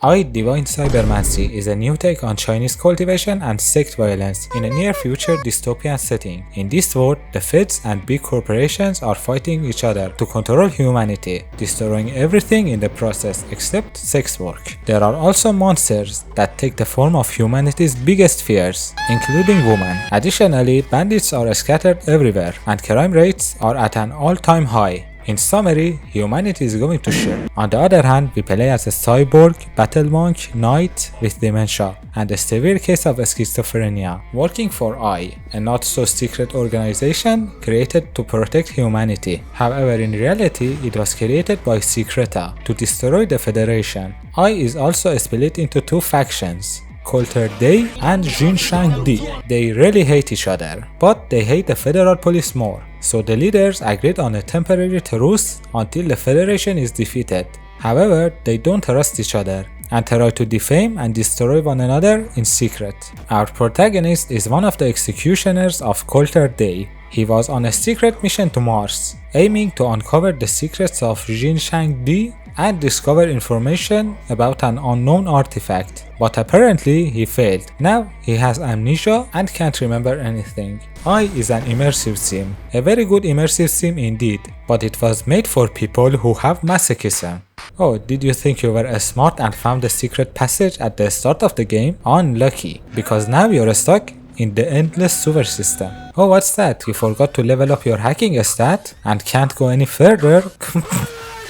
I Divine Cybermancy is a new take on Chinese cultivation and sect violence in a near-future dystopian setting. In this world, the feds and big corporations are fighting each other to control humanity, destroying everything in the process except sex work. There are also monsters that take the form of humanity's biggest fears, including women. Additionally, bandits are scattered everywhere, and crime rates are at an all-time high. In summary, humanity is going to shit. On the other hand, we play as a cyborg, battle monk, knight with dementia, and a severe case of schizophrenia, working for E.Y.E, a not-so-secret organization created to protect humanity. However, in reality, it was created by Secreta to destroy the Federation. E.Y.E is also split into two factions, Coulter Day and Jinshang Di. They really hate each other, but they hate the federal police more. So the leaders agreed on a temporary truce until the Federation is defeated. However, they don't trust each other and try to defame and destroy one another in secret. Our protagonist is one of the executioners of Coulter Day. He was on a secret mission to Mars, aiming to uncover the secrets of Jinshang Di and discover information about an unknown artifact, but apparently he failed. Now he has amnesia and can't remember anything. E.Y.E is an immersive sim, a very good immersive sim indeed, but it was made for people who have masochism. Oh, did you think you were smart and found the secret passage at the start of the game? Unlucky, because now you're stuck in the endless sewer system. Oh, what's that? You forgot to level up your hacking stat and can't go any further?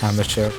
Amateur.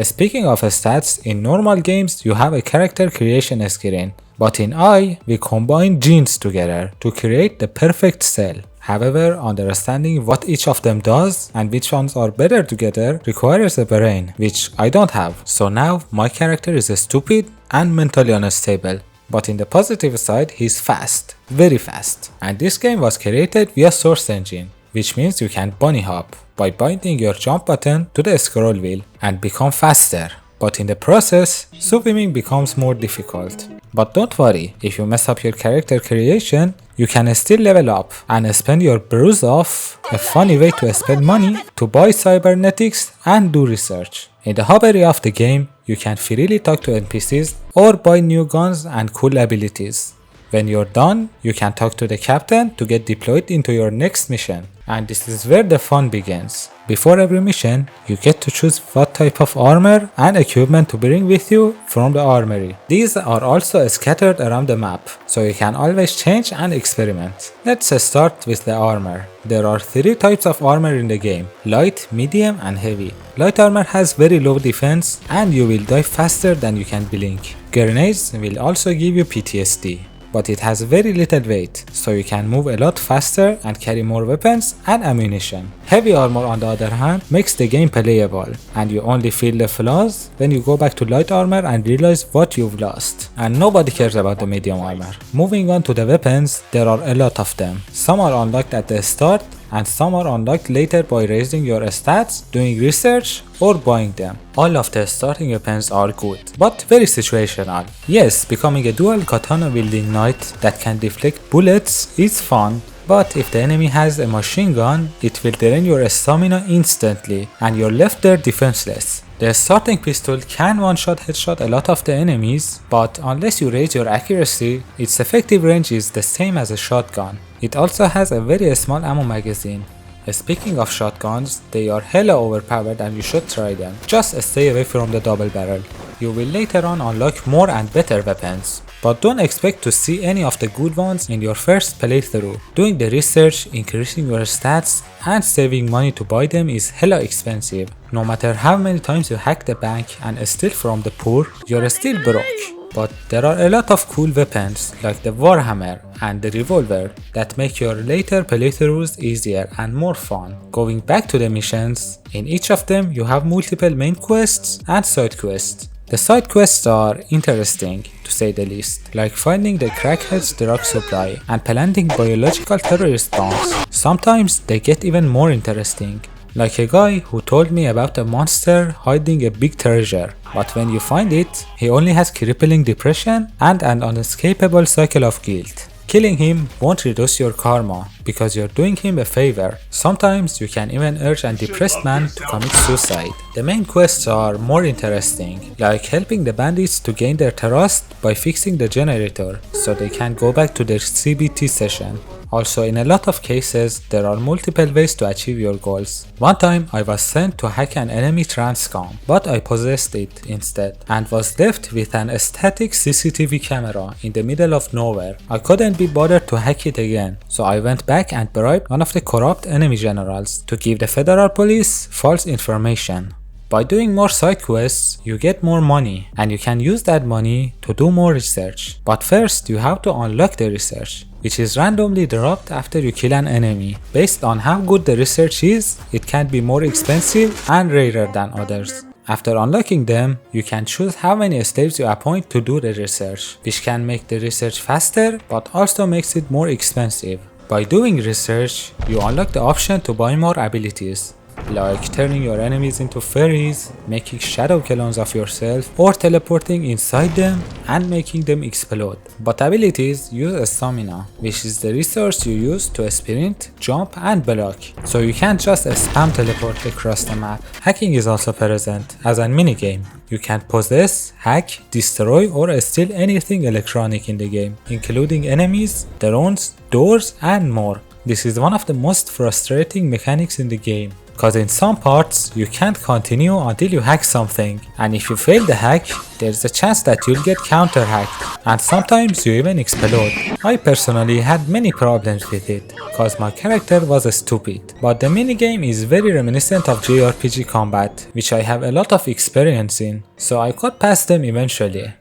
Speaking of stats, in normal games you have a character creation screen, but in E.Y.E we combine genes together to create the perfect cell. However, understanding what each of them does and which ones are better together requires a brain, which I don't have. So now my character is stupid and mentally unstable. But in the positive side, he's fast, very fast. And this game was created via Source Engine, which means you can bunny hop by binding your jump button to the scroll wheel and become faster. But in the process, swimming becomes more difficult. But don't worry, if you mess up your character creation, you can still level up and spend your bruise off, a funny way to spend money to buy cybernetics and do research. In the hub area of the game, you can freely talk to NPCs or buy new guns and cool abilities. When you're done, you can talk to the captain to get deployed into your next mission. And this is where the fun begins. Before every mission, you get to choose what type of armor and equipment to bring with you from the armory. These are also scattered around the map, so you can always change and experiment. Let's start with the armor. There are three types of armor in the game: light, medium and heavy. Light armor has very low defense and you will die faster than you can blink. Grenades will also give you PTSD, but it has very little weight, so you can move a lot faster and carry more weapons and ammunition. Heavy armor on the other hand makes the game playable, and you only feel the flaws when you go back to light armor and realize what you've lost. And nobody cares about the medium armor. Moving on to the weapons, there are a lot of them. Some are unlocked at the start, and some are unlocked later by raising your stats, doing research, or buying them. All of the starting weapons are good, but very situational. Yes, becoming a dual katana wielding knight that can deflect bullets is fun, but if the enemy has a machine gun, it will drain your stamina instantly and you're left there defenseless. The starting pistol can one-shot headshot a lot of the enemies, but unless you raise your accuracy, its effective range is the same as a shotgun. It also has a very small ammo magazine. Speaking of shotguns, they are hella overpowered and you should try them. Just stay away from the double barrel. You will later on unlock more and better weapons, but don't expect to see any of the good ones in your first playthrough. Doing the research, increasing your stats, and saving money to buy them is hella expensive. No matter how many times you hack the bank and steal from the poor, you're still broke. But there are a lot of cool weapons like the Warhammer and the revolver that make your later playthroughs easier and more fun. Going back to the missions, in each of them you have multiple main quests and side quests. The side quests are interesting, to say the least, like finding the crackhead's drug supply and planting biological terrorist bombs. Sometimes they get even more interesting, like a guy who told me about a monster hiding a big treasure, but when you find it, he only has crippling depression and an unescapable cycle of guilt. killing him won't reduce your karma, because you're doing him a favor. Sometimes you can even urge a depressed man to commit suicide. The main quests are more interesting, like helping the bandits to gain their trust by fixing the generator, so they can go back to their CBT session. Also, in a lot of cases, there are multiple ways to achieve your goals. One time, I was sent to hack an enemy transcom, but I possessed it instead, and was left with an static CCTV camera in the middle of nowhere. I couldn't be bothered to hack it again, so I went back and bribed one of the corrupt enemy generals to give the federal police false information. By doing more side quests, you get more money, and you can use that money to do more research. But first, you have to unlock the research, which is randomly dropped after you kill an enemy. Based on how good the research is, it can be more expensive and rarer than others. After unlocking them, you can choose how many slaves you appoint to do the research, which can make the research faster, but also makes it more expensive. By doing research, you unlock the option to buy more abilities, like turning your enemies into fairies, making shadow clones of yourself, or teleporting inside them and making them explode. But abilities use stamina, which is the resource you use to sprint, jump and block, so you can't just spam teleport across the map. Hacking is also present as a minigame. You can possess, hack, destroy or steal anything electronic in the game, including enemies, drones, doors and more. This is one of the most frustrating mechanics in the game, because in some parts you can't continue until you hack something, and if you fail the hack, there's a chance that you'll get counter hacked, and sometimes you even explode. I personally had many problems with it, because my character was stupid, but the minigame is very reminiscent of JRPG combat, which I have a lot of experience in, so I could pass them eventually.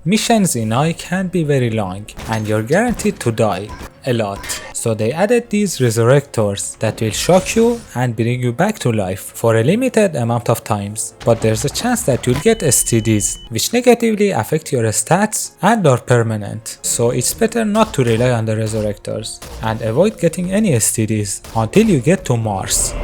Missions in E.Y.E can be very long, and you're guaranteed to die a lot. So they added these resurrectors that will shock you and bring you back to life for a limited amount of times. But there's a chance that you'll get STDs, which negatively affect your stats and are permanent. So it's better not to rely on the resurrectors, and avoid getting any STDs until you get to Mars.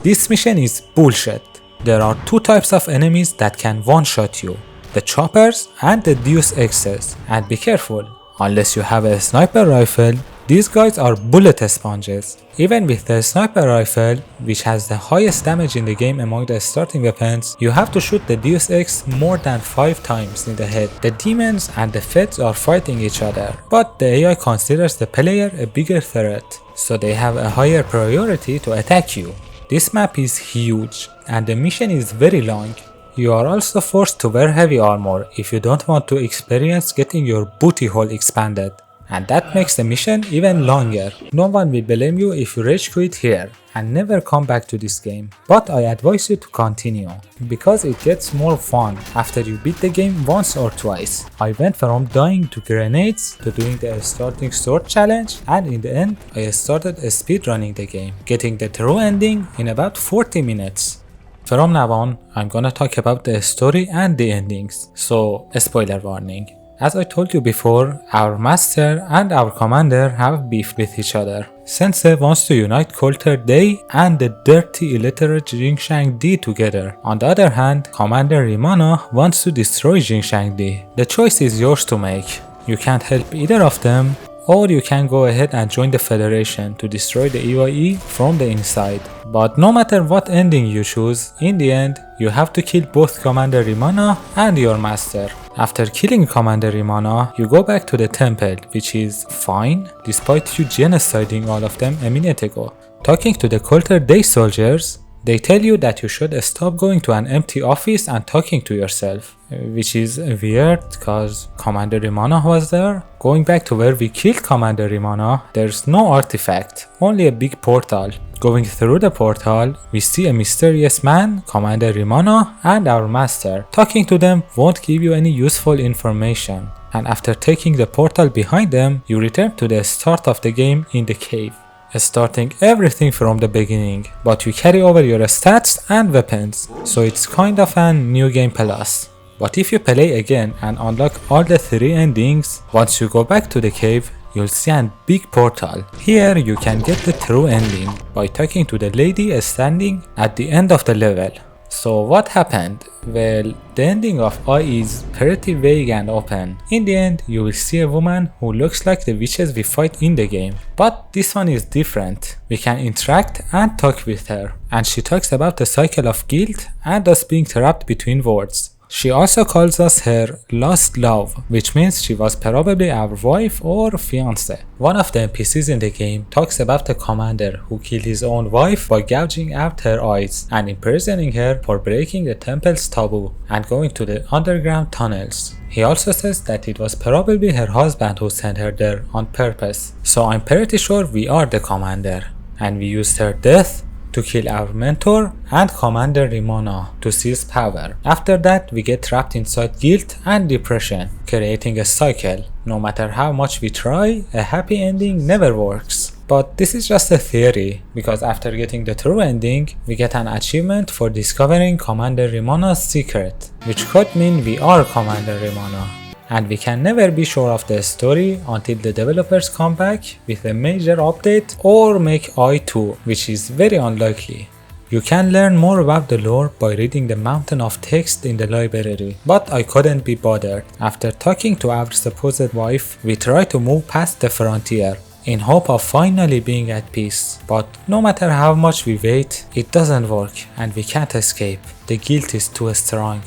This mission is bullshit. There are two types of enemies that can one-shot you, the choppers and the Deus Exes, and be careful, unless you have a sniper rifle, these guys are bullet sponges. Even with the sniper rifle, which has the highest damage in the game among the starting weapons, you have to shoot the Deus Ex more than 5 times in the head. The demons and the feds are fighting each other, but the AI considers the player a bigger threat, so they have a higher priority to attack you. This map is huge, and the mission is very long. You are also forced to wear heavy armor if you don't want to experience getting your booty hole expanded, and that makes the mission even longer. No one will blame you if you rage quit here and never come back to this game, but I advise you to continue, because it gets more fun after you beat the game once or twice. I went from dying to grenades to doing the starting sword challenge, and in the end I started speedrunning the game, getting the true ending in about 40 minutes. From now on, I'm gonna talk about the story and the endings, so a spoiler warning. As I told you before, our master and our commander have beef with each other. Sensei wants to unite Coulter Day and the dirty illiterate Jingshang Di together. On the other hand, Commander Rimana wants to destroy Jingshang Di. The choice is yours to make. You can't help either of them, or you can go ahead and join the Federation to destroy the E.Y.E from the inside. But no matter what ending you choose, in the end, you have to kill both Commander Rimana and your master. After killing Commander Rimana, you go back to the temple, which is fine, despite you genociding all of them a minute ago. Talking to the Coulter Day soldiers, they tell you that you should stop going to an empty office and talking to yourself, which is weird because Commander Rimana was there. Going back to where we killed Commander Rimana, there's no artifact, only a big portal. Going through the portal, we see a mysterious man, Commander Rimana, and our master. Talking to them won't give you any useful information, and after taking the portal behind them, you return to the start of the game in the cave, starting everything from the beginning, but you carry over your stats and weapons, so it's kind of a new game plus. But if you play again and unlock all the 3 endings, once you go back to the cave, you'll see a big portal. Here you can get the true ending by talking to the lady standing at the end of the level. So what happened? Well, the ending of E.Y.E is pretty vague and open. In the end, you will see a woman who looks like the witches we fight in the game. But this one is different. We can interact and talk with her. And she talks about the cycle of guilt and us being trapped between worlds. She also calls us her lost love, which means she was probably our wife or fiancé. One of the NPCs in the game talks about the commander who killed his own wife by gouging out her eyes and imprisoning her for breaking the temple's taboo and going to the underground tunnels. He also says that it was probably her husband who sent her there on purpose. So I'm pretty sure we are the commander, and we used her death to kill our mentor and Commander Rimona to seize power. After that, we get trapped inside guilt and depression, creating a cycle. No matter how much we try, a happy ending never works. But this is just a theory, because after getting the true ending, we get an achievement for discovering Commander Rimona's secret, which could mean we are Commander Rimona. And we can never be sure of the story until the developers come back with a major update or make E.Y.E 2, which is very unlikely. You can learn more about the lore by reading the mountain of text in the library, but I couldn't be bothered. After talking to our supposed wife, we try to move past the frontier in hope of finally being at peace. But no matter how much we wait, it doesn't work and we can't escape. The guilt is too strong.